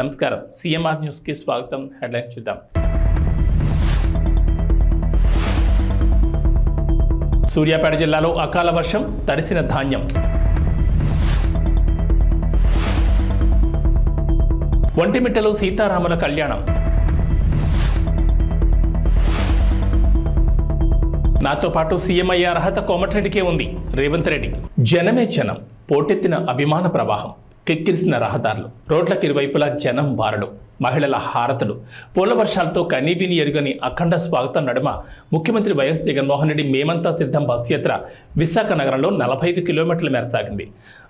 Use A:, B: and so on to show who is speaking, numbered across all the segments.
A: నమస్కారం CMR news కి స్వాగతం. హెడ్లైన్ చూద్దాం. సూర్యాపేట జిల్లాలో అకాల వర్షం, తడిసిన ధాన్యం. ఒంటిమిట్టలో సీతారాముల కళ్యాణం. నాతో పాటు సీఎం అయ్యే అర్హత కోమటిరెడ్డికే ఉంది. రేవంత్ రెడ్డి. జనమే జనం, పోటెత్తిన అభిమాన ప్రవాహం, కిక్కిరిసిన రహదారులు, రోడ్లకు ఇరువైపులా జనం బారలు, మహిళల హారతులు, పూల వర్షాలతో కనీవిని ఎరుగని అఖండ స్వాగతం నడుమ ముఖ్యమంత్రి వైఎస్ జగన్మోహన్ రెడ్డి మేమంతా సిద్ధం బస్ యాత్ర విశాఖ నగరంలో 45 కిలోమీటర్ల మేర సాగింది.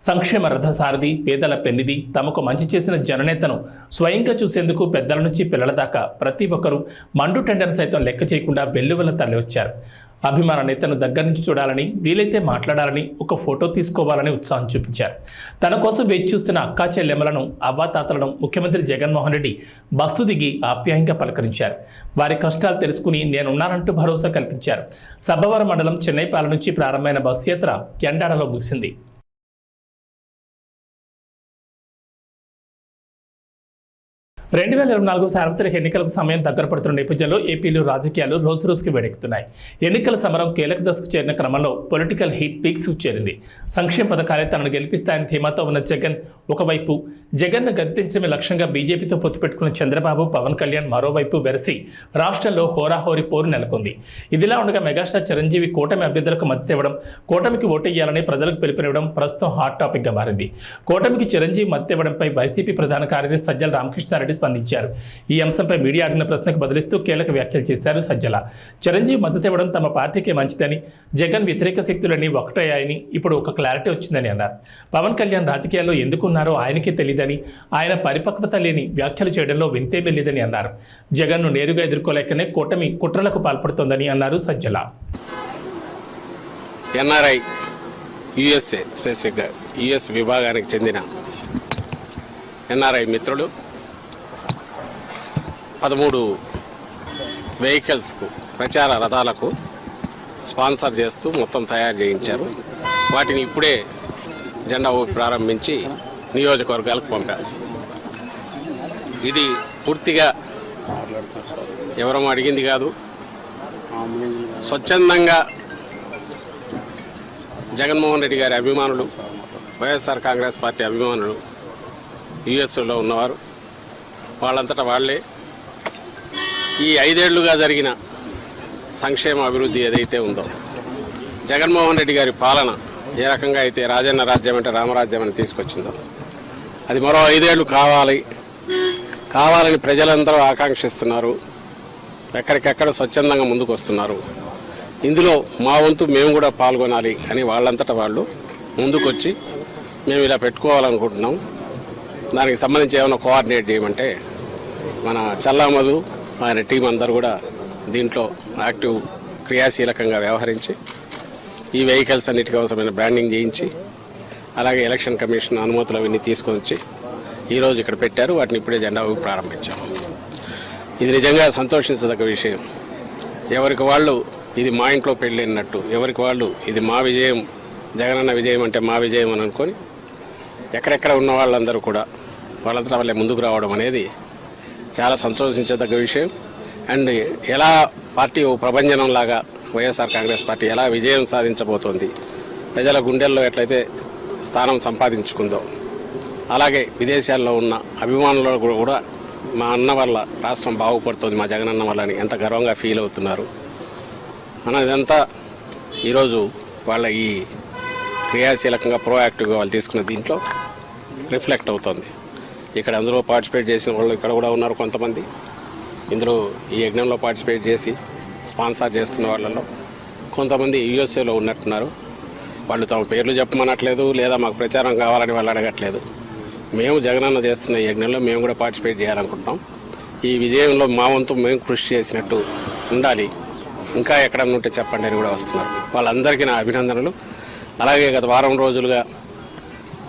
A: సంక్షేమ రథసారథి, పేదల పెన్నిది, తమకు మంచి చేసిన జననేతను స్వయంగా చూసేందుకు పెద్దల నుంచి పిల్లల దాకా ప్రతి ఒక్కరూ మండు టెండర్ను సైతం లెక్క చేయకుండా వెల్లువల తరలివచ్చారు. అభిమాన నేతను దగ్గర నుంచి చూడాలని, వీలైతే మాట్లాడాలని, ఒక ఫోటో తీసుకోవాలని ఉత్సాహం చూపించారు. తన కోసం వేచి చూస్తున్న అక్కా చెల్లెమ్మలను, అవ్వాతాతలను ముఖ్యమంత్రి జగన్మోహన్ రెడ్డి బస్సు దిగి ఆప్యాయంగా పలకరించారు. వారి కష్టాలు తెలుసుకుని నేనున్నానంటూ భరోసా కల్పించారు. సబ్బవరం మండలం చెన్నైపాలెం నుంచి ప్రారంభమైన బస్సు యాత్ర ఎండాడలో ముగిసింది. రెండు 2024 సార్వత్రిక ఎన్నికలకు సమయం దగ్గర పడుతున్న నేపథ్యంలో ఏపీలో రాజకీయాలు రోజు రోజుకి వేడెక్కుతున్నాయి. ఎన్నికల సమరం కీలక దశకు చేరిన క్రమంలో పొలిటికల్ హీట్ పీక్స్ చేరింది. సంక్షేమ పథకాలే తనను గెలిపిస్తాయని ధీమాతో ఉన్న జగన్ ఒకవైపు, జగన్ను గద్దెంచడమే లక్ష్యంగా బీజేపీతో పొత్తు పెట్టుకున్న చంద్రబాబు, పవన్ కళ్యాణ్ మరోవైపు వెరసి రాష్ట్రంలో హోరాహోరీ పోరు నెలకొంది. ఇదిలా ఉండగా మెగాస్టార్ చిరంజీవి కూటమి అభ్యర్థులకు మద్దతు ఇవ్వడం, కూటమికి ఓటేయాలని ప్రజలకు పిలుపునివ్వడం ప్రస్తుతం హాట్ టాపిక్గా మారింది. కూటమికి చిరంజీవి మద్దతు ఇవ్వడంపై వైసీపీ ప్రధాన కార్యదర్శి సజ్జల రామకృష్ణారెడ్డి స్పందించారు. ఈ అంశంపై మీడియా అడిగిన ప్రశ్నకు బదిలిస్తూ కీలక వ్యాఖ్యలు చేశారు సజ్జల. చిరంజీవి మద్దతు ఇవ్వడం తమ పార్టీకే మంచిదని, జగన్ వ్యతిరేక శక్తులన్నీ ఒకటయ్యాయని ఇప్పుడు ఒక క్లారిటీ వచ్చిందని అన్నారు. పవన్ కళ్యాణ్ రాజకీయాల్లో ఎందుకున్నారో ఆయనకే తెలియదని, ఆయన పరిపక్వత లేని వ్యాఖ్యలు చేయడంలో వింతేమీ లేదని అన్నారు. జగన్ను నేరుగా ఎదుర్కోలేకనే కూటమి కుట్రలకు పాల్పడుతోందని అన్నారు సజ్జల.
B: ఎన్ఆర్ఐ యుఎస్ఏ స్పెసిఫిక్గా యుఎస్ విభాగానికి చెందిన ఎన్ఆర్ఐ మిత్రులు 13 వెహికల్స్కు, ప్రచార రథాలకు స్పాన్సర్ చేస్తూ మొత్తం తయారు చేయించారు. వాటిని ఇప్పుడే జెండా ఊపి ప్రారంభించి నియోజకవర్గాలకు పంపారు. ఇది పూర్తిగా ఎవరూ అడిగింది కాదు. స్వచ్ఛందంగా జగన్మోహన్ రెడ్డి గారి అభిమానులు, వైఎస్ఆర్ కాంగ్రెస్ పార్టీ అభిమానులు యుఎస్లో ఉన్నవారు వాళ్ళంతటా వాళ్లే ఈ 5 ఏళ్లుగా జరిగిన సంక్షేమ అభివృద్ధి ఏదైతే ఉందో, జగన్మోహన్ రెడ్డి గారి పాలన ఏ రకంగా అయితే రాజన్న రాజ్యం అంటే రామరాజ్యం అని తీసుకొచ్చిందో, అది మరో 5 ఏళ్ళు కావాలని ప్రజలందరూ ఆకాంక్షిస్తున్నారు. ఎక్కడికెక్కడ స్వచ్ఛందంగా ముందుకు వస్తున్నారు. ఇందులో మా వంతు మేము కూడా పాల్గొనాలి అని వాళ్ళంతటా వాళ్ళు ముందుకొచ్చి మేము ఇలా పెట్టుకోవాలనుకుంటున్నాం, దానికి సంబంధించి ఏమైనా కోఆర్డినేట్ చేయమంటే మన చల్లామధు ఆయన టీం అందరూ కూడా దీంట్లో యాక్టివ్ క్రియాశీలకంగా వ్యవహరించి ఈ వెహికల్స్ అన్నిటికీ అవసరమైన బ్రాండింగ్ చేయించి, అలాగే ఎలక్షన్ కమిషన్ అనుమతులు అవన్నీ తీసుకొచ్చి ఈరోజు ఇక్కడ పెట్టారు. వాటిని ఇప్పుడే జెండా ఊపి ప్రారంభించాము. ఇది నిజంగా సంతోషించదగ్గ విషయం. ఎవరికి వాళ్ళు ఇది మా ఇంట్లో పెళ్ళినట్టు, ఎవరికి వాళ్ళు ఇది మా విజయం, జగనన్న విజయం అంటే మా విజయం అని అనుకొని ఎక్కడెక్కడ ఉన్న వాళ్ళందరూ కూడా వాళ్ళంతా వాళ్ళే ముందుకు రావడం అనేది చాలా సంతోషించదగ్గ విషయం. అండ్ ఎలా పార్టీ ఓ ప్రభంజనంలాగా వైఎస్ఆర్ కాంగ్రెస్ పార్టీ ఎలా విజయం సాధించబోతోంది, ప్రజల గుండెల్లో ఎట్లయితే స్థానం సంపాదించుకుందో, అలాగే విదేశాల్లో ఉన్న అభిమానులు కూడా మా అన్న వల్ల రాష్ట్రం బాగుపడుతుంది, మా జగనన్న వల్ల అని ఎంత గర్వంగా ఫీల్ అవుతున్నారు అన్నదంతా ఈరోజు వాళ్ళ ఈ క్రియాశీలకంగా ప్రోయాక్టివ్గా వాళ్ళు తీసుకున్న దీంట్లో రిఫ్లెక్ట్ అవుతుంది. ఇక్కడ అందులో పార్టిసిపేట్ చేసిన వాళ్ళు ఇక్కడ కూడా ఉన్నారు కొంతమంది. ఇందులో ఈ యజ్ఞంలో పార్టిసిపేట్ చేసి స్పాన్సర్ చేస్తున్న వాళ్ళలో కొంతమంది యూఎస్ఏలో ఉన్నట్టున్నారు. వాళ్ళు తమ పేర్లు చెప్పమనట్లేదు, లేదా మాకు ప్రచారం కావాలని వాళ్ళు అడగట్లేదు. మేము జగనన్న చేస్తున్న ఈ యజ్ఞంలో మేము కూడా పార్టిసిపేట్ చేయాలనుకుంటున్నాం. ఈ విజయంలో మా వంతు మేము కృషి చేసినట్టు ఉండాలి, ఇంకా ఎక్కడన్నా ఉంటే చెప్పండి అని కూడా వస్తున్నారు. వాళ్ళందరికీ నా అభినందనలు. అలాగే గత వారం రోజులుగా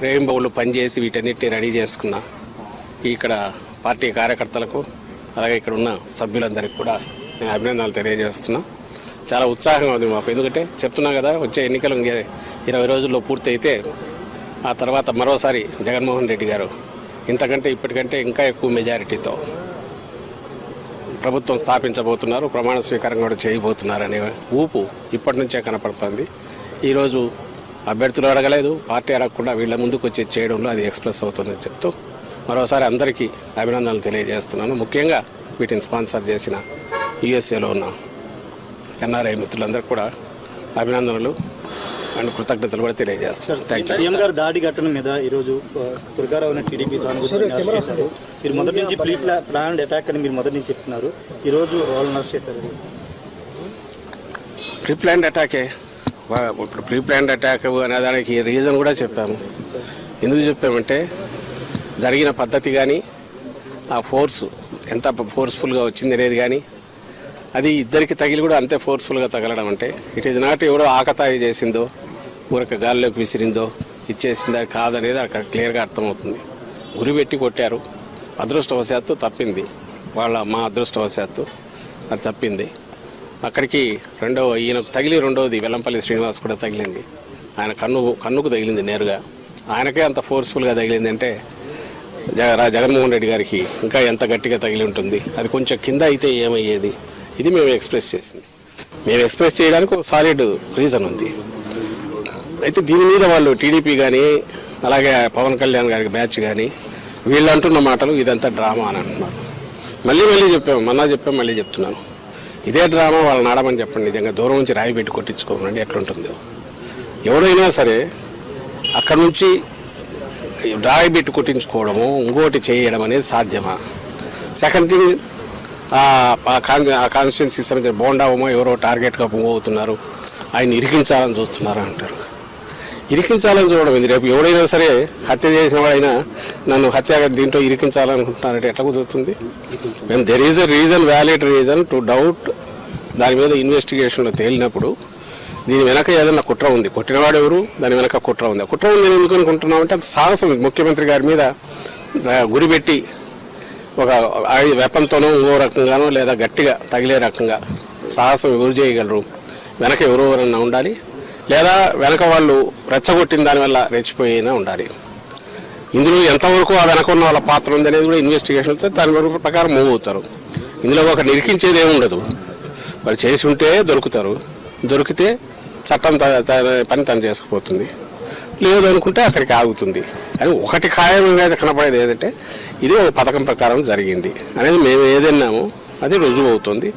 B: రెయిన్బోలు పనిచేసి వీటన్నిటిని రెడీ చేసుకున్న ఇక్కడ పార్టీ కార్యకర్తలకు, అలాగే ఇక్కడ ఉన్న సభ్యులందరికీ కూడా నేను అభినందనలు తెలియజేస్తున్నా. చాలా ఉత్సాహంగా ఉంది మాకు. ఎందుకంటే చెప్తున్నా కదా, వచ్చే ఎన్నికలు 20 రోజుల్లో పూర్తి అయితే ఆ తర్వాత మరోసారి జగన్మోహన్ రెడ్డి గారు ఇంతకంటే ఇప్పటికంటే ఇంకా ఎక్కువ మెజారిటీతో ప్రభుత్వం స్థాపించబోతున్నారు, ప్రమాణ స్వీకారం కూడా చేయబోతున్నారు అనే ఊపు ఇప్పటి నుంచే కనపడుతుంది. ఈరోజు అభ్యర్థులు అడగలేదు, పార్టీ అడగకుండా వీళ్ళ ముందుకు వచ్చి చేయడంలో అది ఎక్స్ప్రెస్ అవుతుందని చెప్తూ మరోసారి అందరికీ అభినందనలు తెలియజేస్తున్నాను. ముఖ్యంగా వీటిని స్పాన్సర్ చేసిన యుఎస్ఏలో ఉన్న ఎన్ఆర్ఐ మిత్రులందరికీ కూడా అభినందనలు అండ్ కృతజ్ఞతలు కూడా తెలియజేస్తున్నారు. Thank you.
C: సీఎం గారు దాడి ఘటన మీద ఈరోజు దుర్గారావు అనే టీడీపీ సానుభూతిని అరెస్ట్ చేశారు. మీరు మొదటి నుంచి ప్లాన్డ్ అటాక్ అని మీరు మొదటి నుంచి చెప్తున్నారు, ఈరోజు వాళ్ళని అరెస్ట్ చేశారు.
B: ప్రీ ప్లాన్డ్ అటాకే. ఇప్పుడు ప్రీ ప్లాన్డ్ అటాక్ అనే దానికి రీజన్ కూడా చెప్పాము. ఎందుకు చెప్పామంటే జరిగిన పద్ధతి కానీ ఆ ఫోర్స్ ఎంత ఫోర్స్ఫుల్గా వచ్చింది అనేది కానీ అది ఇద్దరికి తగిలి కూడా అంతే ఫోర్స్ఫుల్గా తగలడం అంటే ఇట్ ఈజ్ నాట్ ఎవరో ఆకతాయి చేసిందో ఊరక గాల్లోకి విసిరిందో ఇచ్చేసిందా కాదనేది అక్కడ క్లియర్గా అర్థమవుతుంది. గురిపెట్టి కొట్టారు, అదృష్టవశాత్తు తప్పింది, మా అదృష్టవశాత్తు అది తప్పింది. అక్కడికి ఈయనకు తగిలి రెండవది వెల్లంపల్లి శ్రీనివాస్ కూడా తగిలింది. ఆయన కన్నుకు తగిలింది నేరుగా. ఆయనకే అంత ఫోర్స్ఫుల్గా తగిలింది అంటే జగన్మోహన్ రెడ్డి గారికి ఇంకా ఎంత గట్టిగా తగిలి ఉంటుంది. అది కొంచెం కింద అయితే ఏమయ్యేది, ఇది మేము ఎక్స్ప్రెస్ చేసింది. మేము ఎక్స్ప్రెస్ చేయడానికి ఒక సాలిడ్ రీజన్ ఉంది. అయితే దీని మీద వాళ్ళు టీడీపీ కానీ అలాగే పవన్ కళ్యాణ్ గారికి బ్యాచ్ కానీ వీళ్ళు అంటున్న మాటలు ఇదంతా డ్రామా అని అంటున్నారు. మళ్ళీ చెప్పాము, మళ్ళీ చెప్తున్నాను, ఇదే డ్రామా వాళ్ళని ఆడమని చెప్పండి. నిజంగా దూరం నుంచి రాయి పెట్టి కొట్టించుకోమండి ఎట్లుంటుందో. ఎవడైనా సరే అక్కడ నుంచి రాయి పెట్టి కొట్టించుకోవడము ఇంకోటి చేయడం అనేది సాధ్యమా? సెకండ్ థింగ్, ఆ కాన్స్టిట్యున్సీకి సంబంధించిన బోండావమో ఎవరో టార్గెట్గా మూవ్ అవుతున్నారు, ఆయన ఇరికించాలని చూస్తున్నారు అంటారు. ఇరికించాలని చూడడం ఇది. రేపు ఎవడైనా సరే హత్య చేసిన వాడైనా నన్ను హత్య దీంట్లో ఇరికించాలనుకుంటున్నారంటే ఎట్లా కుదురుతుంది? మేము there is a reason, valid reason to doubt. దాని మీద ఇన్వెస్టిగేషన్లో తేలినప్పుడు దీని వెనక ఏదైనా కుట్ర ఉంది, కొట్టినవాడు ఎవరు, దాని వెనక కుట్ర ఉంది. ఆ కుట్ర ఉంది నేను ఎందుకు అనుకుంటున్నామంటే అది సాహసం. ముఖ్యమంత్రి గారి మీద గురిపెట్టి ఒక వెపన్తోనో ఇంకో రకంగానో లేదా గట్టిగా తగిలే రకంగా సాహసం ఎవరు చేయగలరు? వెనక ఎవరెవరన్నా ఉండాలి, లేదా వెనక వాళ్ళు రెచ్చగొట్టిన దానివల్ల రెచ్చిపోయినా ఉండాలి. ఇందులో ఎంతవరకు ఆ వెనక ఉన్న వాళ్ళ పాత్ర ఉంది అనేది కూడా ఇన్వెస్టిగేషన్తో దాని ప్రకారం మూవ్ అవుతారు. ఇందులో ఒక నిరికించేది ఏముండదు. వాళ్ళు చేసి ఉంటే దొరుకుతారు, దొరికితే చట్టం పని తను చేసుకుపోతుంది, లేదు అనుకుంటే అక్కడికి ఆగుతుంది. కానీ ఒకటి ఖాయంగా కనపడేది ఏంటంటే ఇది ఒక పథకం ప్రకారం జరిగింది అనేది మేము ఏదన్నామో అది రుజువు అవుతుంది.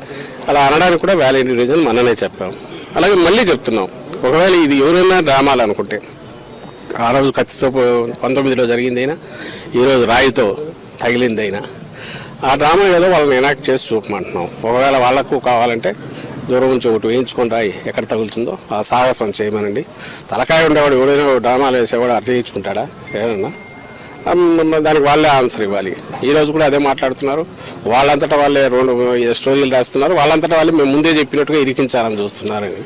B: అలా అనడానికి కూడా వ్యాలిడ్ రీజన్ మననే చెప్పాం. అలాగే మళ్ళీ చెప్తున్నాం, ఒకవేళ ఇది ఎవరైనా డ్రామాలు అనుకుంటే ఆ రోజు కత్తితో 19లో జరిగిందైనా ఈరోజు రాయితో తగిలిందైనా ఆ డ్రామా ఏదో వాళ్ళని ఎనాక్ట్ చేసి చూపమంటున్నాం. ఒకవేళ వాళ్లకు కావాలంటే దూరం నుంచి ఒకటి వేయించుకొని రాయి ఎక్కడ తగులుతుందో ఆ సాహసం చేయమనండి. తలకాయ ఉండేవాడు ఎవడైనా డ్రామాలు వేసేవాడు అర్థం చేయించుకుంటాడా? ఏమన్నా దానికి వాళ్ళే ఆన్సర్ ఇవ్వాలి. ఈరోజు కూడా అదే మాట్లాడుతున్నారు. వాళ్ళంతటా వాళ్ళే 2 స్టోరీలు రాస్తున్నారు. వాళ్ళంతటా వాళ్ళే మేము ముందే చెప్పినట్టుగా ఇరికించాలని చూస్తున్నారని.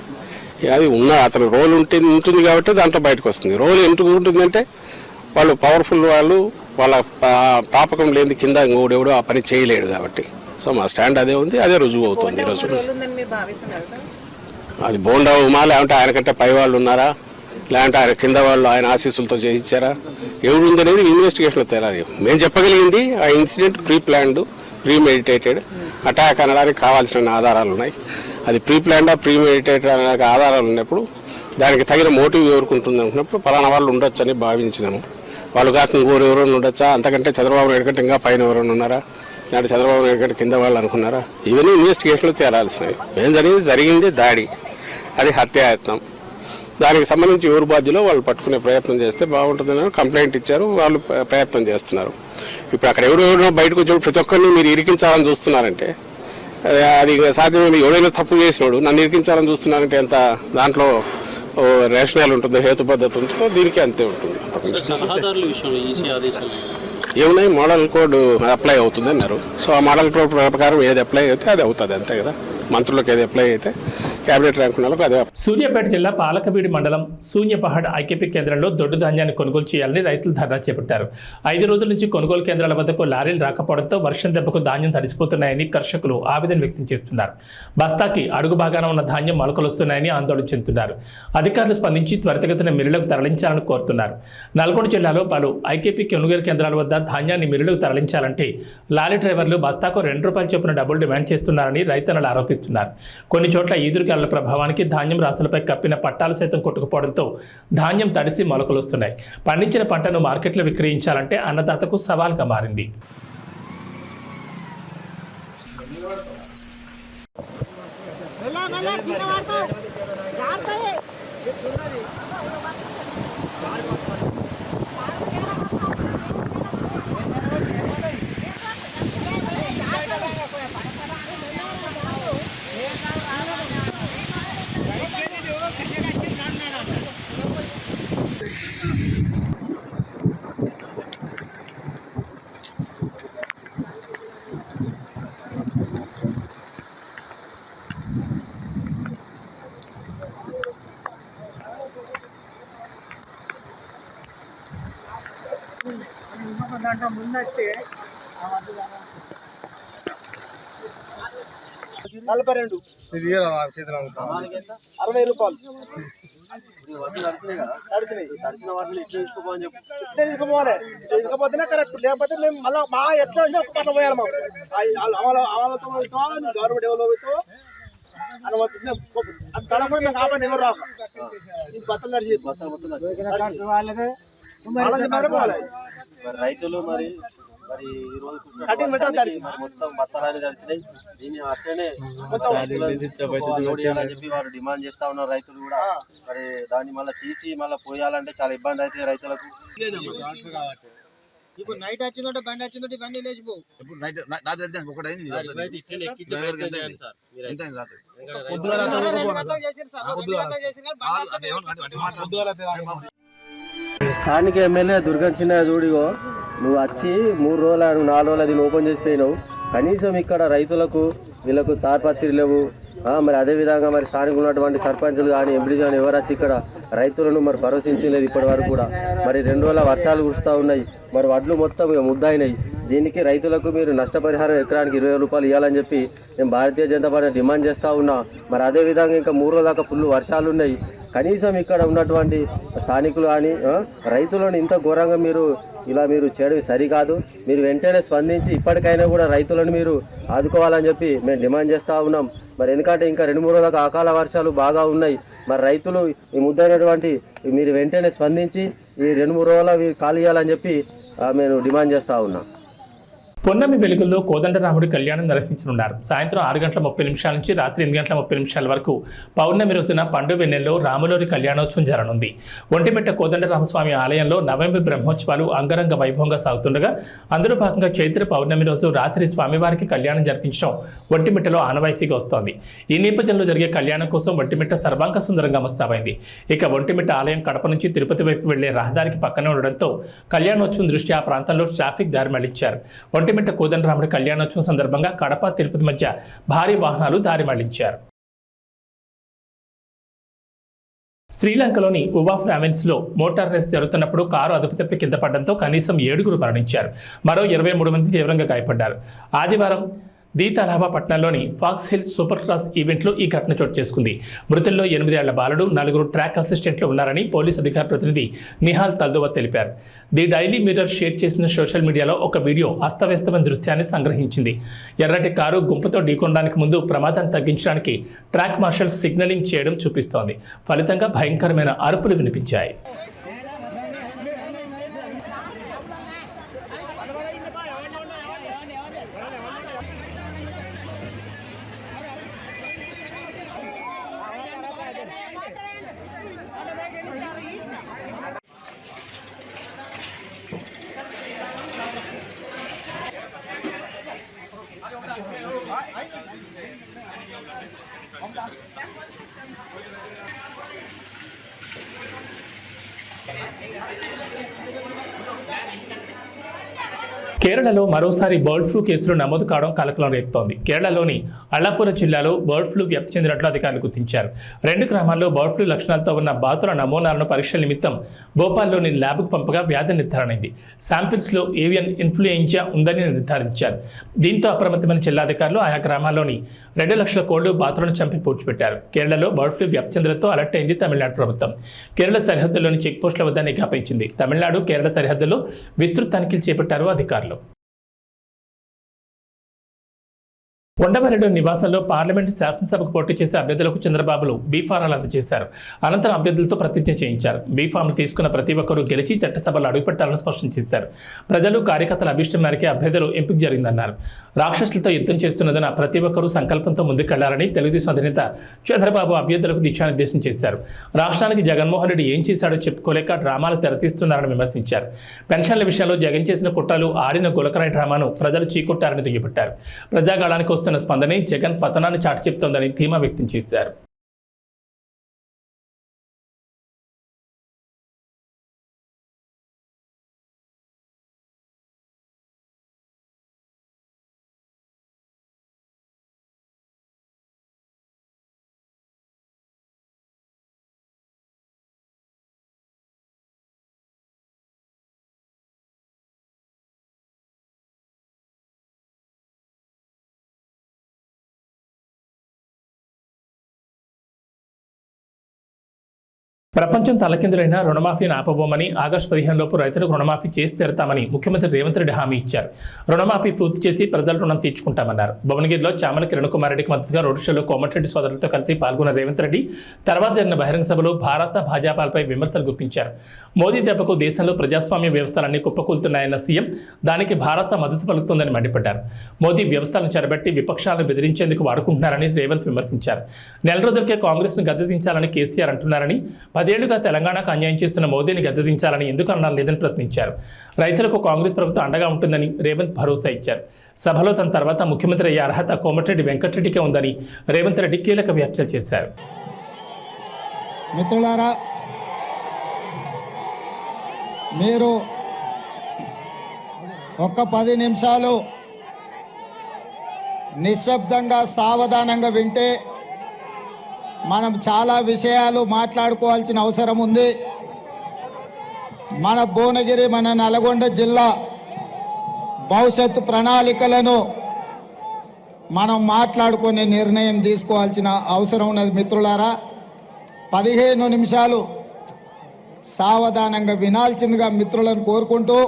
B: అది అతను రోల్ ఉంటుంది కాబట్టి దాంట్లో బయటకు వస్తుంది. రోల్ ఎందుకు ఉంటుందంటే వాళ్ళు పవర్ఫుల్, వాళ్ళ పాపకం లేని కింద ఇంకోడెవడో ఆ పని చేయలేడు కాబట్టి. సో మా స్టాండ్ అదే ఉంది, అదే రుజువు అవుతుంది ఈరోజు. అది బోండా ఉమా, లేదంటే ఆయనకంటే పై వాళ్ళు ఉన్నారా, లేదంటే ఆయన కింద వాళ్ళు ఆయన ఆశీస్సులతో చేయించారా, ఎవరు ఉందనేది ఇన్వెస్టిగేషన్లో తేలాలి. మేము చెప్పగలిగింది ఆ incident pre planned, pre meditated attack అనడానికి కావాల్సిన ఆధారాలు ఉన్నాయి. అది ప్రీ ప్లాన్డా ప్రీ మెడిటేటెడ్ అనే ఆధారాలు ఉన్నప్పుడు దానికి తగిన మోటివ్ ఎవరికి ఉంటుంది అనుకున్నప్పుడు పలానా వాళ్ళు ఉండొచ్చు అని భావించినాము. వాళ్ళు కాక ఇంకోరు ఎవరైనా ఉండొచ్చా, అంతకంటే చంద్రబాబు నాయుడు కంటే ఇంకా పైన ఎవరైనా ఉన్నారా, లేదంటే చంద్రబాబు నాయుడు కంటే కింద వాళ్ళు అనుకున్నారా, ఇవన్నీ ఇన్వెస్టిగేషన్లో తేలాల్సినవి. ఏం జరిగింది దాడి, అది హత్యాయత్నం. దానికి సంబంధించి ఎవరు బాధ్యులో వాళ్ళు పట్టుకునే ప్రయత్నం చేస్తే బాగుంటుందని కంప్లైంట్ ఇచ్చారు, వాళ్ళు ప్రయత్నం చేస్తున్నారు. ఇప్పుడు అక్కడ ఎవరెవరో బయటకు వచ్చినప్పుడు ప్రతి ఒక్కరిని మీరు ఇరికించాలని చూస్తున్నారంటే అది సాధ్యమే. ఎవరైనా తప్పు చేసినాడు నన్ను ఇరికించాలని చూస్తున్నారంటే ఎంత దాంట్లో రేషనల్ ఉంటుందో, హేతు పద్ధతి ఉంటుందో, దీనికి అంతే ఉంటుంది. ఏమున్నాయి, మోడల్ కోడ్ అప్లై అవుతుంది అన్నారు. సో ఆ మోడల్ కోడ్ ప్రకారం ఏది అప్లై అయితే అది అవుతుంది, అంతే కదా. మంత్రులకు ఏది అప్లై అయితే క్యాబినెట్ ర్యాంక్ ఉన్న వాళ్ళకి అదే
A: సూర్యాపేట జిల్లా పాలకవీడి మండలం శూన్యపహాడ్ ఐకేపీ కేంద్రంలో దొడ్డు ధాన్యాన్ని కొనుగోలు చేయాలని రైతులు ధర్నా చేపట్టారు. 5 రోజుల నుంచి కొనుగోలు కేంద్రాల వద్దకు లారీలు రాకపోవడంతో వర్షం దెబ్బకు ధాన్యం తడిసిపోతున్నాయని కర్షకులు ఆవేదన వ్యక్తం చేస్తున్నారు. బస్తాకి అడుగు భాగాన ఉన్న ధాన్యం మొలకలొస్తున్నాయని ఆందోళన చెందుతున్నారు. అధికారులు స్పందించి త్వరితగతిన మిల్లులకు తరలించాలని కోరుతున్నారు. నల్గొండ జిల్లాలో పలు ఐకేపీ కొనుగోలు కేంద్రాల వద్ద ధాన్యాన్ని మిల్లులకు తరలించాలంటే లారీ డ్రైవర్లు బస్తాకు ₹2 చొప్పున డబ్బులు డిమాండ్ చేస్తున్నారని రైతన్నలు ఆరోపిస్తున్నారు. కొన్ని చోట్ల ఈదురుగాలుల ప్రభావానికి ధాన్యం రాసులపై కప్పిన పట్టాలు సైతం కొట్టుకుపోవడంతో ధాన్యం తడిసి మొలకలొస్తున్నాయి. పండించిన పంటను మార్కెట్లో విక్రయించాలంటే అన్నదాతకు సవాల్గా మారింది.
D: ముందైతే
E: 42
D: ఇది చేతులు
E: ₹60 తడిసిన వాటిని ఇట్లా తీసుకోమని చెప్పి తీసుకోపోవాలి. తీసుకోపోతేనే కరెక్ట్, లేకపోతే మేము మళ్ళీ మా ఎట్లా వచ్చినా ఒక పట్ల పోయాలి. మాకు గవర్నమెంట్ ఎవరితో అనుమతి తడపడి మేము కాబట్టి ఎవరు రాక ఈ బట్టలు నడిచి రైతులు మరి ఈ రోజు మొత్తం బత్తరాన్ని తడిచినాయి. దీన్ని అట్లనే చెప్పి వారు డిమాండ్ చేస్తా ఉన్నారు. రైతులు కూడా మరి దాన్ని మళ్ళీ తీసి మళ్ళీ పోయాలంటే చాలా ఇబ్బంది అవుతుంది రైతులకు. ఇప్పుడు నైట్ వచ్చిందంటే బండి వచ్చిందంటే బండి లేచిపో. స్థానిక ఎమ్మెల్యే దుర్గం చిన్న చూడిగో నువ్వు వచ్చి 3 రోజులు 4 రోజులు అది ఓపెన్ చేసిపోయినావు. కనీసం ఇక్కడ రైతులకు వీళ్ళకు తార్పత్రి లేవు. మరి అదేవిధంగా మరి స్థానిక ఉన్నటువంటి సర్పంచులు కానీ ఎంపీలు కానీ ఎవరు వచ్చి ఇక్కడ రైతులను మరి భరోసించలేదు ఇప్పటి వరకు కూడా. మరి 2 రోజుల వర్షాలు కురుస్తూ ఉన్నాయి. మరి వడ్లు మొత్తం ముద్దయినాయి. దీనికి రైతులకు మీరు నష్టపరిహారం ఎకరానికి ₹20 ఇవ్వాలని చెప్పి మేము భారతీయ జనతా పార్టీ డిమాండ్ చేస్తూ ఉన్నా. మరి అదేవిధంగా ఇంకా 3 రోజుల దాకా ఫుల్ వర్షాలు ఉన్నాయి. కనీసం ఇక్కడ ఉన్నటువంటి స్థానికులు కానీ రైతులను ఇంత ఘోరంగా మీరు చేయడం సరికాదు. మీరు వెంటనే స్పందించి ఇప్పటికైనా కూడా రైతులను మీరు ఆదుకోవాలని చెప్పి మేము డిమాండ్ చేస్తూ ఉన్నాం. మరి ఎందుకంటే ఇంకా 2-3 రోజులకు అకాల వర్షాలు బాగా ఉన్నాయి. మరి రైతులు ఈ ముద్దైనటువంటి మీరు వెంటనే స్పందించి ఈ 2-3 రోజులు ఖాళీ చేయాలని చెప్పి మేము డిమాండ్ చేస్తూ ఉన్నాం.
A: పొన్నమి వెలుగుల్లో కోదండరాముడి కళ్యాణం నిర్వహించనున్నారు. సాయంత్రం 6:30 నుంచి రాత్రి 8:30 వరకు పౌర్ణమి రోజున పండు వెన్నెల్లో రాములోరి కళ్యాణోత్సవం జరగనుంది. ఒంటిమిట్ట కోదండరామస్వామి ఆలయంలో నవమి బ్రహ్మోత్సవాలు అంగరంగ వైభవంగా సాగుతుండగా అందులో భాగంగా చైత్ర పౌర్ణమి రోజు రాత్రి స్వామివారికి కళ్యాణం జరిపించడం ఒంటిమిట్టలో ఆనవాయితీగా వస్తోంది. ఈ నేపథ్యంలో జరిగే కళ్యాణం కోసం ఒంటిమిట్ట సర్వాంగ సుందరంగా ముస్తాబైంది. ఇక ఒంటిమిట్ట ఆలయం కడప నుంచి తిరుపతి వైపు వెళ్లే రహదారికి పక్కనే ఉండడంతో కళ్యాణోత్సవం దృష్ట్యా ఆ ప్రాంతంలో ట్రాఫిక్ దారి మళ్లించారు. ఒంటిమిట్ట కోదండరాముడి కళ్యాణోత్సవం సందర్భంగా కడప తిరుపతి మధ్య భారీ వాహనాలు దారి మళ్లించారు. శ్రీలంకలోని ఉవాఫ్ రామెన్స్లో మోటార్ రేస్ జరుగుతున్నప్పుడు కారు అదుపు తప్పి కింద పడడంతో కనీసం 7 మరణించారు. మరో 23 మంది తీవ్రంగా గాయపడ్డారు. ఆదివారం దీతాలావా పట్టణంలోని ఫాక్స్ హిల్ సూపర్ క్రాస్ ఈవెంట్లో ఈ ఘటన చోటు చేసుకుంది. మృతుల్లో 8 ఏళ్ల బాలుడు, 4 ట్రాక్ అసిస్టెంట్లు ఉన్నారని పోలీస్ అధికార ప్రతినిధి నిహాల్ తల్దువా తెలిపారు. ది డైలీ మిర్రర్ షేర్ చేసిన సోషల్ మీడియాలో ఒక వీడియో అస్తవ్యస్తమైన దృశ్యాన్ని సంగ్రహించింది. ఎర్రటి కారు గుంపుతో ఢీకొనడానికి ముందు ప్రమాదాన్ని తగ్గించడానికి ట్రాక్ మార్షల్ సిగ్నలింగ్ చేయడం చూపిస్తోంది. ఫలితంగా భయంకరమైన అరుపులు వినిపించాయి. కేరళలో మరోసారి బర్డ్ ఫ్లూ కేసులు నమోదు కావడం కలకలం రేపుతోంది. కేరళలోని అల్లాపుర జిల్లాలో బర్డ్ ఫ్లూ వ్యాప్తి చెందినట్లు అధికారులు గుర్తించారు. 2 గ్రామాల్లో బర్డ్ ఫ్లూ లక్షణాలతో ఉన్న బాతుల నమూనాలను పరీక్షల నిమిత్తం భోపాల్లోని ల్యాబ్కు పంపగా వ్యాధి నిర్ధారణైంది. శాంపిల్స్లో ఏవియన్ ఇన్ఫ్లుయెంజా ఉందని నిర్ధారించారు. దీంతో అప్రమత్తమైన జిల్లాధికారులు ఆయా గ్రామాల్లోని 2 లక్షల కోళ్లు బాతులను చంపి పూడ్చిపెట్టారు. కేరళలో బర్డ్ ఫ్లూ వ్యాప్తి చెందడంతో అలర్ట్ అయింది తమిళనాడు ప్రభుత్వం. కేరళ సరిహద్దుల్లోని చెక్పోస్టుల వద్ద నిఘా పెంచింది. తమిళనాడు కేరళ సరిహద్దుల్లో విస్తృత తనిఖీలు చేపట్టారు అధికారులు. ఉండవల్లిలో నివాసంలో పార్లమెంటు శాసనసభకు పోటీ చేసే అభ్యర్థులకు చంద్రబాబులు బీఫారాలు అందజేశారు. అనంతరం అభ్యర్థులతో ప్రతిజ్ఞ చేయించారు. బీఫామ్లు తీసుకున్న ప్రతి ఒక్కరూ గెలిచి చట్టసభలో అడుగుపెట్టాలని స్పష్టం చేశారు. ప్రజలు కార్యకర్తల అభిష్టం మేరకే అభ్యర్థులు ఎంపిక జరిగిందన్నారు. రాక్షసులతో యుద్ధం చేస్తున్నదన్న ప్రతి ఒక్కరూ సంకల్పంతో ముందుకెళ్లారని తెలుగుదేశం అధినేత చంద్రబాబు అభ్యర్థులకు దిశానిర్దేశం చేశారు. రాష్ట్రానికి జగన్మోహన్ రెడ్డి ఏం చేశాడో చెప్పుకోలేక డ్రామాలు తెరతీస్తున్నారని విమర్శించారు. పెన్షన్ల విషయంలో జగన్ చేసిన కుట్రలు, ఆడిన గులకరాయి డ్రామాను ప్రజలు చీకొట్టారని దుయ్యబట్టారు. ప్రజాగాళానికి వస్తున్న స్పందనే జగన్ పతనాన్ని చాటి చెప్తోందని ధీమా వ్యక్తం చేశారు. ప్రపంచం తలకిందులైన రుణమాఫీని ఆపబోమని ఆగస్టు 15 లోపు రైతులకు రుణమాఫీ చేసి తీరుతామని ముఖ్యమంత్రి రేవంత్ రెడ్డి హామీ ఇచ్చారు. రుణమాఫీ పూర్తి చేసి ప్రజల రుణం తీర్చుకుంటామన్నారు. భువనగిరిలో చామల కిరణ్ కుమార్ రెడ్డికి మద్దతుగా రోడ్ షోలో కోమటిరెడ్డి సోదరులతో కలిసి పాల్గొన్న రేవంత్ రెడ్డి తర్వాత జరిగిన బహిరంగ సభలో భారత భాజపాలపై విమర్శలు గుప్పించారు. మోదీ దెబ్బకు దేశంలో ప్రజాస్వామ్య వ్యవస్థలన్నీ కుప్పకూలుతున్నాయన్న సీఎం దానికి భారత మద్దతు పలుకుతుందని మండిపడ్డారు. మోదీ వ్యవస్థలను చెరబట్టి విపక్షాలను బెదిరించేందుకు వాడుకుంటున్నారని రేవంత్ విమర్శించారు. నెల రోజులకే కాంగ్రెస్ను గద్దెదించాలని కేసీఆర్ అంటున్నారని, 10 ఏళ్లుగా తెలంగాణకు అన్యాయం చేస్తున్న మోదీని గద్దెదించాలని ఎందుకు అన్నారు లేదని ప్రశ్నించారు. రైతులకు కాంగ్రెస్ ప్రభుత్వం అండగా ఉంటుందని రేవంత్ భరోసా ఇచ్చారు. సభలో తన తర్వాత ముఖ్యమంత్రి అయ్యే అర్హత కోమటిరెడ్డి వెంకటరెడ్డికే ఉందని రేవంత్ రెడ్డి కీలక వ్యాఖ్యలు చేశారు.
D: మిత్రులారా, మీరు ఒక్క 10 నిమిషాలు నిశ్శబ్దంగా సావధానంగా వింటే మనం చాలా విషయాలు మాట్లాడుకోవాల్సిన అవసరం ఉంది. మన భువనగిరి, మన నల్గొండ జిల్లా భవిష్యత్తు ప్రణాళికలను మనం మాట్లాడుకునే నిర్ణయం తీసుకోవాల్సిన అవసరం ఉన్నది. మిత్రులారా, 15 నిమిషాలు సావధానంగా వినాల్సిందిగా మిత్రులను కోరుకుంటూ,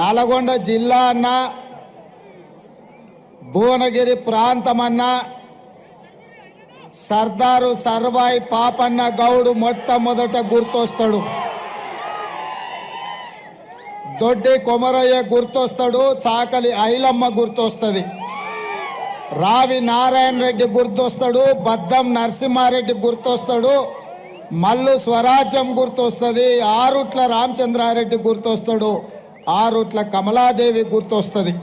D: నల్గొండ జిల్లా అన్నా, భువనగిరి ప్రాంతం అన్నా, సర్దారు సర్వాయి పాపన్న గౌడు మొట్టమొదట గుర్తొస్తాడు. దొడ్డి కొమరయ్య గుర్తొస్తాడు. చాకలి ఐలమ్మ గుర్తొస్తుంది. రావి నారాయణ రెడ్డి గుర్తొస్తాడు. బద్దం నరసింహారెడ్డి గుర్తొస్తాడు. మల్లు స్వరాజ్యం గుర్తొస్తుంది. ఆరుట్ల రామచంద్రారెడ్డి గుర్తొస్తాడు. ఆరుట్ల కమలాదేవి గుర్తొస్తుంది.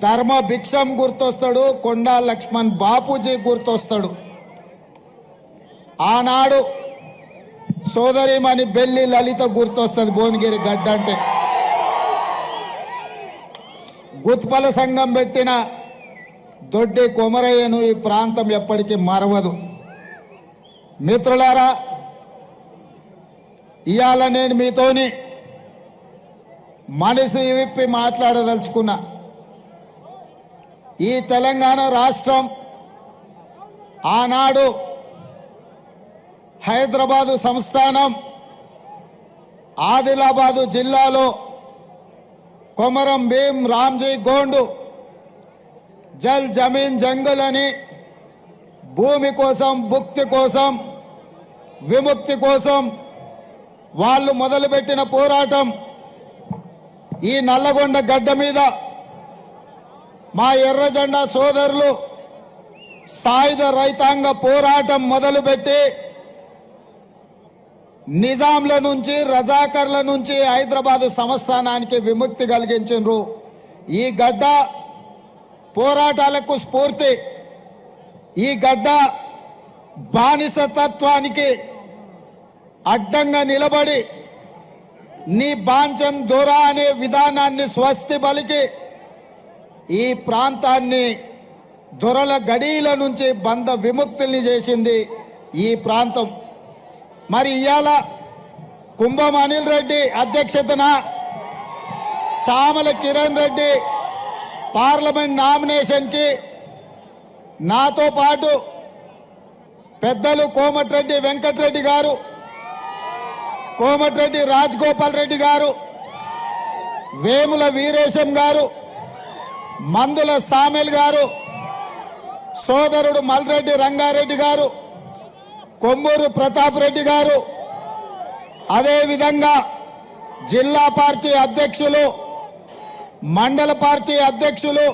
D: ధర్మ భిక్షం గుర్తొస్తాడు. కొండా లక్ష్మణ్ బాపూజీ గుర్తొస్తాడు. ఆనాడు సోదరిమణి బెల్లి లలిత గుర్తొస్తుంది. భువనగిరి గడ్డ అంటే గుత్పల సంఘం పెట్టిన దొడ్డి కొమరయ్యను ఈ ప్రాంతం ఎప్పటికీ మరవదు. మిత్రులారా, ఇవాళ నేను మీతోని మనసు విప్పి మాట్లాడదలుచుకున్నా. ఈ తెలంగాణ రాష్ట్రం ఆనాడు హైదరాబాదు సంస్థానం ఆదిలాబాదు జిల్లాలో కొమరం భీం రామ్జీ గోండు జల్ జమీన్ జంగల్ అని భూమి కోసం, భుక్తి కోసం, విముక్తి కోసం వాళ్ళు మొదలుపెట్టిన పోరాటం ఈ నల్లగొండ గడ్డ మీద మా ఎర్రజెండా సోదరులు సాయుధ రైతాంగ పోరాటం మొదలుపెట్టి నిజాంల నుంచి, రజాకర్ల నుంచి హైదరాబాదు సంస్థానానికి విముక్తి కలిగించారు. ఈ గడ్డ పోరాటాలకు స్ఫూర్తి. ఈ గడ్డ బానిసతత్వానికి అడ్డంగా నిలబడి నీ బాంచం దొర అనే విధానాన్ని స్వస్తి పలికి ఈ ప్రాంతాన్ని దొరల గడీల నుంచి బంధ విముక్తుల్ని చేసింది ఈ ప్రాంతం. మరి ఇవాళ కుంభం అనిల్ రెడ్డి అధ్యక్షతన చామల కిరణ్ రెడ్డి పార్లమెంట్ నామినేషన్కి నాతో పాటు పెద్దలు కోమటిరెడ్డి వెంకటరెడ్డి గారు, కోమటిరెడ్డి రాజగోపాల్ రెడ్డి గారు, వేముల వీరేశం గారు, మందుల సామెల్ గారు, సోదరుడు మల్రెడ్డి రంగారెడ్డి గారు, కొమ్మూరు ప్రతాప్ రెడ్డి గారు, అదేవిధంగా జిల్లా పార్టీ అధ్యక్షులు, మండల పార్టీ అధ్యక్షులు,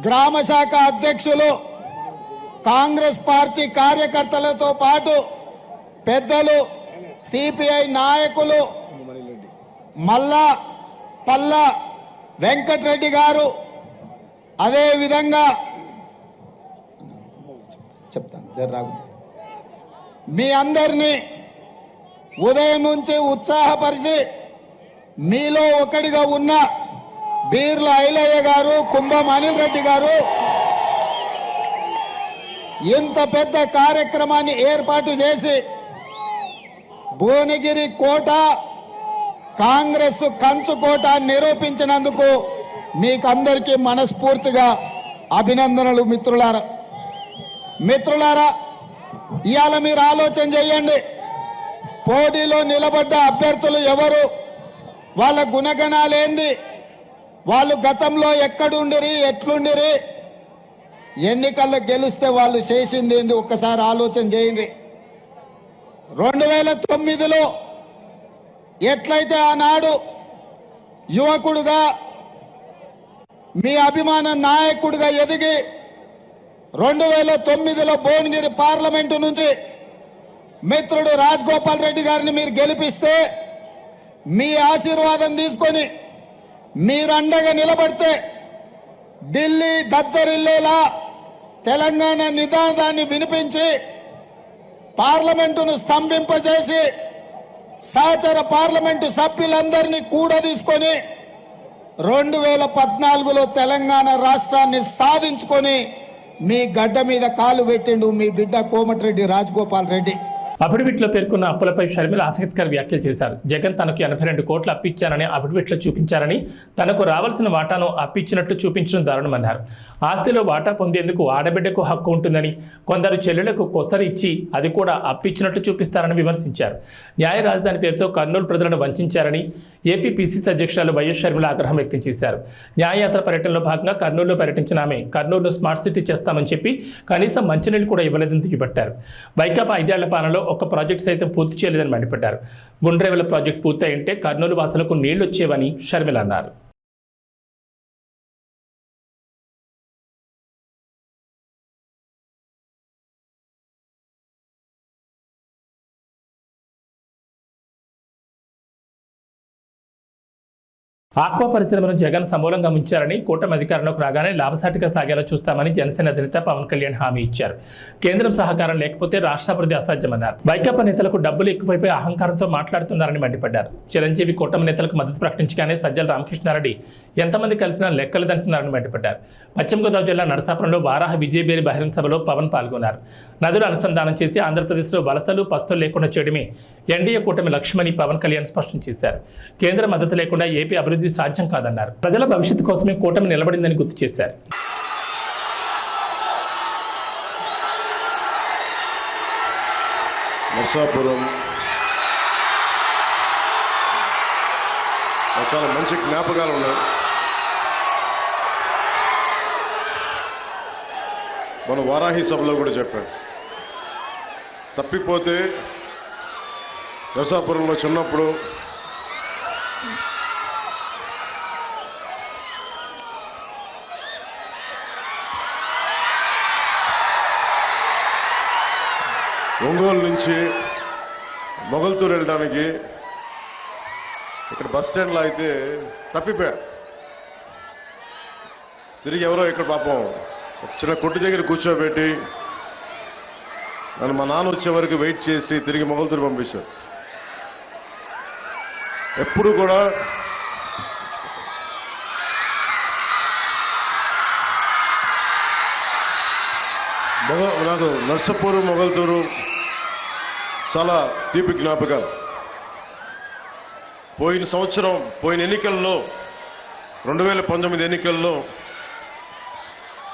D: గ్రామ శాఖ అధ్యక్షులు, కాంగ్రెస్ పార్టీ కార్యకర్తలతో పాటు పెద్దలు, సిపిఐ నాయకులు, మల్లా పల్లా వెంకటరెడ్డి గారు, అదేవిధంగా చెప్తాను జర్రాగు, మీ అందరినీ ఉదయం నుంచి ఉత్సాహపరిచి మీలో ఒకటిగా ఉన్న బీర్ల ఐలయ్య గారు, కుంభం అనిల్ రెడ్డి గారు ఇంత పెద్ద కార్యక్రమాన్ని ఏర్పాటు చేసి భువనగిరి కోట కాంగ్రెస్ కంచుకోట నిరూపించినందుకు మీకందరికీ మనస్ఫూర్తిగా అభినందనలు. మిత్రులారా, ఇవాళ మీరు ఆలోచన చేయండి, పోటీలో నిలబడ్డ అభ్యర్థులు ఎవరు, వాళ్ళ గుణగణాలేంది, వాళ్ళు గతంలో ఎక్కడుండిరి, ఎట్లుండిరి, ఎన్నికల్లో గెలిస్తే వాళ్ళు చేసింది ఏంది ఒక్కసారి ఆలోచన చేయండి. 2009లో ఎట్లయితే ఆనాడు యువకుడుగా మీ అభిమాన నాయకుడిగా ఎదిగి 2009లో భువనగిరి పార్లమెంటు నుంచి మిత్రుడు రాజగోపాల్ రెడ్డి గారిని మీరు గెలిపిస్తే మీ ఆశీర్వాదం తీసుకొని మీరండగా నిలబడితే ఢిల్లీ దద్దరిల్లేలా తెలంగాణ నినాదాన్ని వినిపించి పార్లమెంటును స్తంభింపజేసి సహచర పార్లమెంటు సభ్యులందరినీ కూడా తీసుకొని 2014లో తెలంగాణ రాష్ట్రాన్ని సాధించుకొని మీ గడ్డ మీద కాలు పెట్టిండు మీ బిడ్డ కోమటిరెడ్డి రాజగోపాల్ రెడ్డి.
A: అఫిడవిట్లో పేర్కొన్న అప్పులపై షర్మిల ఆసక్తికర వ్యాఖ్యలు చేశారు. జగన్ తనకు 82 కోట్లు అప్పిచ్చారని అఫిడవిట్లో చూపించారని, తనకు రావాల్సిన వాటాను అప్పిచ్చినట్లు చూపించడం దారుణమన్నారు. ఆస్తిలో వాటా పొందేందుకు ఆడబిడ్డకు హక్కు ఉంటుందని, కొందరు చెల్లెలకు కొత్తరు ఇచ్చి అది కూడా అప్పిచ్చినట్లు చూపిస్తారని విమర్శించారు. న్యాయ రాజధాని పేరుతో కర్నూలు ప్రజలను వంచారని ఏపీ పిసిసి అధ్యక్షురాలు వైఎస్ షర్మిల ఆగ్రహం వ్యక్తం చేశారు. న్యాయయాత్ర పర్యటనలో భాగంగా కర్నూలులో పర్యటించిన ఆమె కర్నూలును స్మార్ట్ సిటీ చేస్తామని చెప్పి కనీసం మంచినీళ్ళు కూడా ఇవ్వలేదని దుయ్యబట్టారు. వైకాపా 5 ఏళ్ల పాలనలో ఒక్క ప్రాజెక్టు సైతం పూర్తి చేయలేదని మండిపడ్డారు. గుండ్రేవల ప్రాజెక్టు పూర్తయింటే కర్నూలు వాసులకు నీళ్లు వచ్చేవని షర్మిల అన్నారు. ఆక్వా పరిశ్రమను జగన్ సమూలంగా ముంచారని, కూటమి అధికారంలోకి రాగానే లాభసాటిగా సాగేలా చూస్తామని జనసేన అధినేత పవన్ కళ్యాణ్ హామీ ఇచ్చారు. కేంద్రం సహకారం లేకపోతే రాష్ట్రాభివృద్ధి అసాధ్యమన్నారు. వైకాపా నేతలకు డబ్బులు ఎక్కువైపోయి అహంకారంతో మాట్లాడుతున్నారని మండిపడ్డారు. చిరంజీవి కూటమి నేతలకు మద్దతు ప్రకటించగానే సజ్జల రామకృష్ణారెడ్డి ఎంతమంది కలిసినా లెక్కలేదంటున్నారని మండిపడ్డారు. పశ్చిమ గోదావరి జిల్లా నరసాపురంలో వారాహ విజయబేరి బహిరంగ సభలో పవన్ పాల్గొన్నారు. నదులు అనుసంధానం చేసి ఆంధ్రప్రదేశ్లో వలసలు పస్తులు లేకుండా చేయడమే ఎన్డీఏ కూటమి లక్ష్యమని పవన్ కళ్యాణ్ స్పష్టం చేశారు. కేంద్ర మద్దతు లేకుండా ఏపీ అభివృద్ధి సాధ్యం కాదన్నారు. ప్రజల భవిష్యత్తు కోసమే కూటమి నిలబడిందని గుర్తు చేశారు.
F: నరసాపురం చాలా మంచి జ్ఞాపకాలు ఉన్నాయి. మన వారాహి సభలో కూడా చెప్పాను, తప్పిపోతే నరసాపురంలో చిన్నప్పుడు ఒంగోలు నుంచి మొగల్తూరు వెళ్ళడానికి ఇక్కడ బస్ స్టాండ్లో అయితే తప్పిపోయా. తిరిగి ఎవరో ఇక్కడ పాపం చిన్న కొట్టు దగ్గర కూర్చోబెట్టి నన్ను మా నాన్న వచ్చే వరకు వెయిట్ చేసి తిరిగి మొగల్తూరు పంపించారు. ఎప్పుడు కూడా నాకు నర్సపూరు మొగల్తూరు చాలా తీపి జ్ఞాపకాలు. పోయిన సంవత్సరం పోయిన ఎన్నికల్లో 2019 ఎన్నికల్లో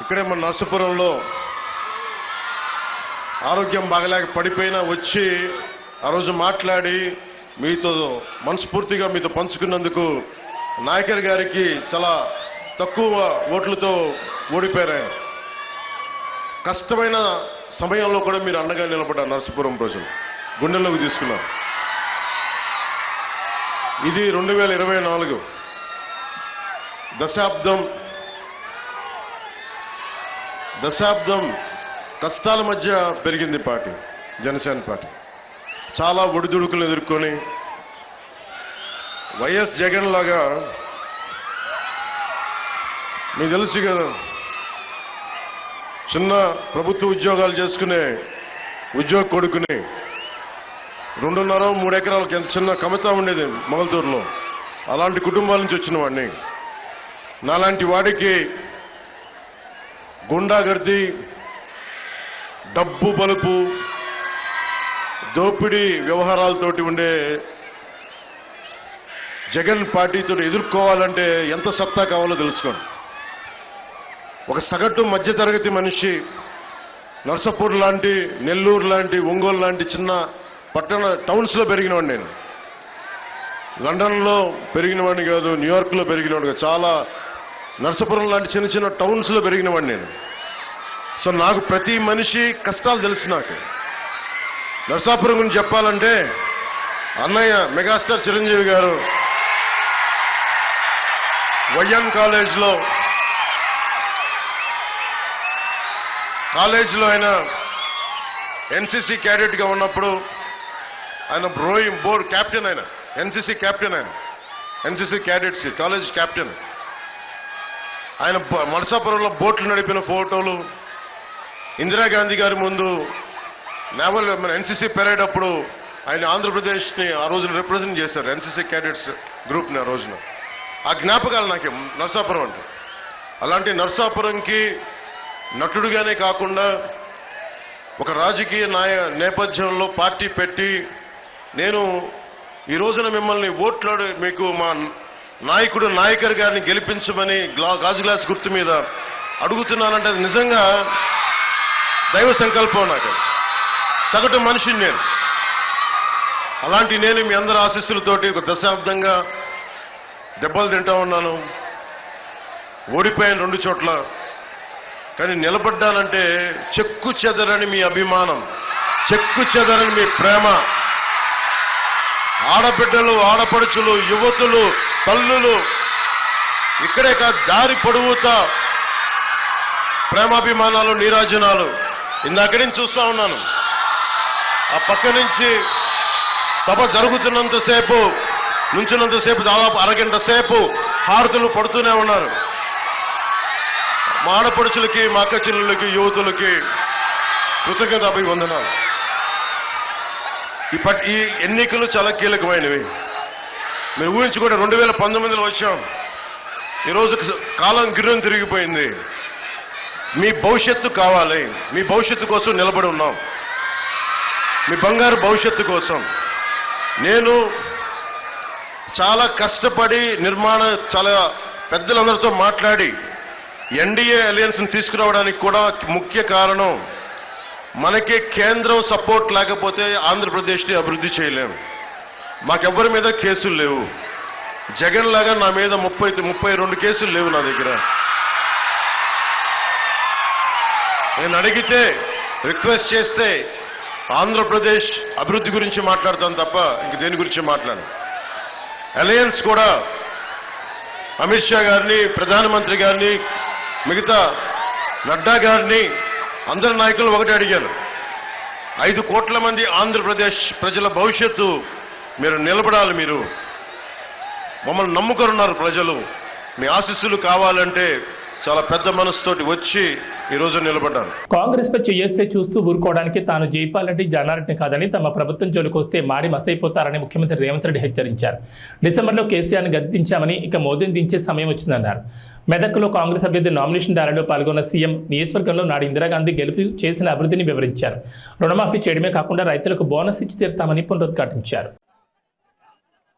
F: ఇక్కడే మన నర్సపురంలో ఆరోగ్యం బాగలేక పడిపోయినా వచ్చి ఆ రోజు మాట్లాడి మీతో మనస్ఫూర్తిగా మీతో పంచుకున్నందుకు నాయకర్ గారికి చాలా తక్కువ ఓట్లతో ఓడిపోయారు. ఆయన కష్టమైన సమయంలో కూడా మీరు అండగా నిలబడ్డారు. నర్సపురం ప్రజలు గుండెల్లోకి తీసుకున్నారు. ఇది 2024 దశాబ్దం కష్టాల మధ్య పెరిగింది పార్టీ, జనసేన పార్టీ. చాలా ఒడిదుడుకులు ఎదుర్కొని వైఎస్ జగన్ లాగా మీకు తెలుసు కదా, చిన్న ప్రభుత్వ ఉద్యోగాలు చేసుకునే ఉద్యోగ కొడుకుని 2.5-3 ఎకరాలకి ఎంత చిన్న కమతా ఉండేది మొగల్తూరులో. అలాంటి కుటుంబాల నుంచి వచ్చిన వాడిని. నాలాంటి వాడికి గుండాగర్ది, డబ్బు బలుపు, దోపిడీ వ్యవహారాలతోటి ఉండే జగన్ పార్టీతో ఎదుర్కోవాలంటే ఎంత సత్తా కావాలో తెలుసుకోండి. ఒక సగటు మధ్యతరగతి మనిషి నర్సపూర్ లాంటి, నెల్లూరు లాంటి, ఒంగోలు లాంటి చిన్న పట్టణ టౌన్స్లో పెరిగినవాడిని నేను. లండన్లో పెరిగినవాడిని కాదు, న్యూయార్క్లో పెరిగినవాడు కాదు. చాలా నర్సపురం లాంటి చిన్న చిన్న టౌన్స్లో పెరిగినవాడిని నేను. సో నాకు ప్రతి మనిషి కష్టాలు తెలుసు. నాకు నర్సాపురం గురించి చెప్పాలంటే అన్నయ్య మెగాస్టార్ చిరంజీవి గారు వైఎం కాలేజ్లో ఆయన ఎన్సీసీ క్యాడెట్గా ఉన్నప్పుడు ఆయన రోయింగ్ బోర్డు క్యాప్టెన్, ఆయన ఎన్సీసీ క్యాప్టెన్, ఆయన ఎన్సీసీ క్యాడెట్స్ కాలేజ్ క్యాప్టెన్. ఆయన నర్సాపురంలో బోట్లు నడిపిన ఫోటోలు, ఇందిరాగాంధీ గారి ముందు నేవల్ మన ఎన్సీసీ పెరేడ్ అప్పుడు ఆయన ఆంధ్రప్రదేశ్ని ఆ రోజున రిప్రజెంట్ చేశారు, ఎన్సీసీ క్యాడెట్స్ గ్రూప్ని ఆ రోజున. ఆ జ్ఞాపకాలు నాకు నర్సాపురం అంటే. అలాంటి నర్సాపురంకి నటుడుగానే కాకుండా ఒక రాజకీయ నేపథ్యంలో పార్టీ పెట్టి నేను ఈ రోజున మిమ్మల్ని ఓట్లాడు మీకు మా నాయకుడు నాయకర్ గారిని గెలిపించమని గాజు గ్లాస్ గుర్తు మీద అడుగుతున్నానంటే అది నిజంగా దైవ సంకల్పం. నాకు సగటు మనిషిని నేను. అలాంటి నేను మీ అందరి ఆశీస్సులతోటి ఒక దశాబ్దంగా దెబ్బలు తింటా ఉన్నాను. ఓడిపోయాను 2 చోట్ల. కానీ నిలబడ్డానంటే చెక్కు చెదరని మీ అభిమానం, చెక్కు చెదరని మీ ప్రేమ, ఆడబిడ్డలు, ఆడపడుచులు, యువతులు, తల్లులు, ఇక్కడే కాదు దారి పొడవుతా ప్రేమాభిమానాలు, నీరాజనాలు. ఇందాక నుంచి చూస్తా ఉన్నాను. ఆ పక్క నుంచి సభ జరుగుతున్నంతసేపు, నుంచినంతసేపు దాదాపు అరగంట సేపు హారతులు పడుతూనే ఉన్నారు. మా ఆడపడుచులకి, మా అక్క చెల్లెళ్ళకి, యువతులకి కృతజ్ఞత అభివందనాలు. ఈ ఎన్నికలు చాలా కీలకమైనవి. మీరు ఊహించుకుంటే 2019లో వచ్చాం. ఈరోజు కాలం గిర్రం తిరిగిపోయింది. మీ భవిష్యత్తు కావాలి. మీ భవిష్యత్తు కోసం నిలబడి ఉన్నాం. మీ బంగారు భవిష్యత్తు కోసం. నేను చాలా కష్టపడి చాలా పెద్దలందరితో మాట్లాడి ఎన్డీఏ అలయన్స్ని తీసుకురావడానికి కూడా ముఖ్య కారణం మనకి కేంద్రం సపోర్ట్ లేకపోతే ఆంధ్రప్రదేశ్ని అభివృద్ధి చేయలేము. మాకెవ్వరి మీద కేసులు లేవు. జగన్ లాగా నా మీద 32 కేసులు లేవు నా దగ్గర. నేను అడిగితే, రిక్వెస్ట్ చేస్తే ఆంధ్రప్రదేశ్ అభివృద్ధి గురించి మాట్లాడతాను తప్ప ఇంక దేని గురించి మాట్లాడను. అలయన్స్ కూడా అమిత్ షా గారిని, ప్రధానమంత్రి గారిని, మిగతా నడ్డా గారిని, అందరి నాయకులు ఒకటి అడిగాను. 5 కోట్ల మంది ఆంధ్రప్రదేశ్ ప్రజల భవిష్యత్తు మీరు నిలబడాలి. మీరు మమ్మల్ని నమ్ముకొనున్నారు ప్రజలు. మీ ఆశీస్సులు కావాలంటే చాలా పెద్ద మనసుతోటి వచ్చి ఈరోజు నిలబడ్డాను.
A: కాంగ్రెస్ పై చేస్తే చూస్తూ ఊరుకోవడానికి తాను జైపాల్ రెడ్డి జానారెడ్డిని కాదని తమ ప్రభుత్వం జోలికి వస్తే మాడి మసైపోతారని ముఖ్యమంత్రి రేవంత్ రెడ్డి హెచ్చరించారు. డిసెంబర్లో కేసీఆర్ని గద్దించామని ఇక మోదీని దించే సమయం వచ్చిందన్నారు. మెదక్లో కాంగ్రెస్ అభ్యర్థి నామినేషన్ ర్యాలీలో పాల్గొన్న సీఎం నియోజకవర్గంలో నాడు ఇందిరాగాంధీ గెలుపు చేసిన అభివృద్ధిని వివరించారు. రుణమాఫీ చేయడమే కాకుండా రైతులకు బోనస్ ఇచ్చి తీరుతామని పునరుద్ఘాటించారు.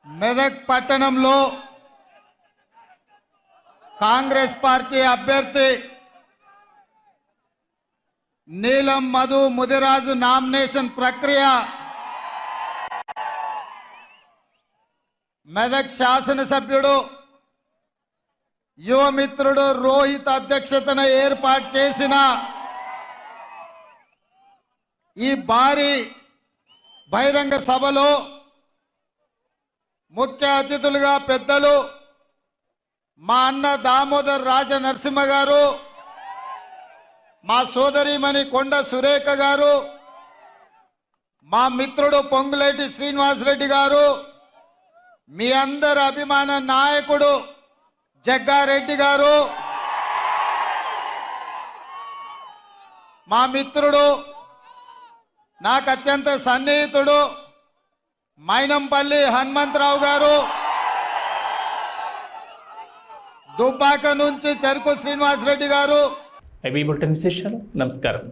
D: మెదక్ పట్టణంలో కాంగ్రెస్ పార్టీ అభ్యర్థి నీలం మధు ముదిరాజు నామినేషన్ ప్రక్రియ మెదక్ శాసనసభ్యుడు యువమిత్రుడు రోహిత్ అధ్యక్షతన ఏర్పాటు చేసిన ఈ భారీ బహిరంగ సభలో ముఖ్య అతిథులుగా పెద్దలు మా అన్న దామోదర్ రాజ నరసింహ గారు, మా సోదరిమణి కొండ సురేఖ గారు, మా మిత్రుడు పొంగులేటి శ్రీనివాసరెడ్డి గారు, మీ అందరి అభిమాన నాయకుడు జగ్గారెడ్డి గారు, మా మిత్రుడు నాకు అత్యంత సన్నిహితుడు మైనంపల్లి హనుమంతరావు గారు, దుబ్బాక నుంచి చెరుకు శ్రీనివాసరెడ్డి గారు.
A: బులెటిన్ విశేషాలు. నమస్కారం.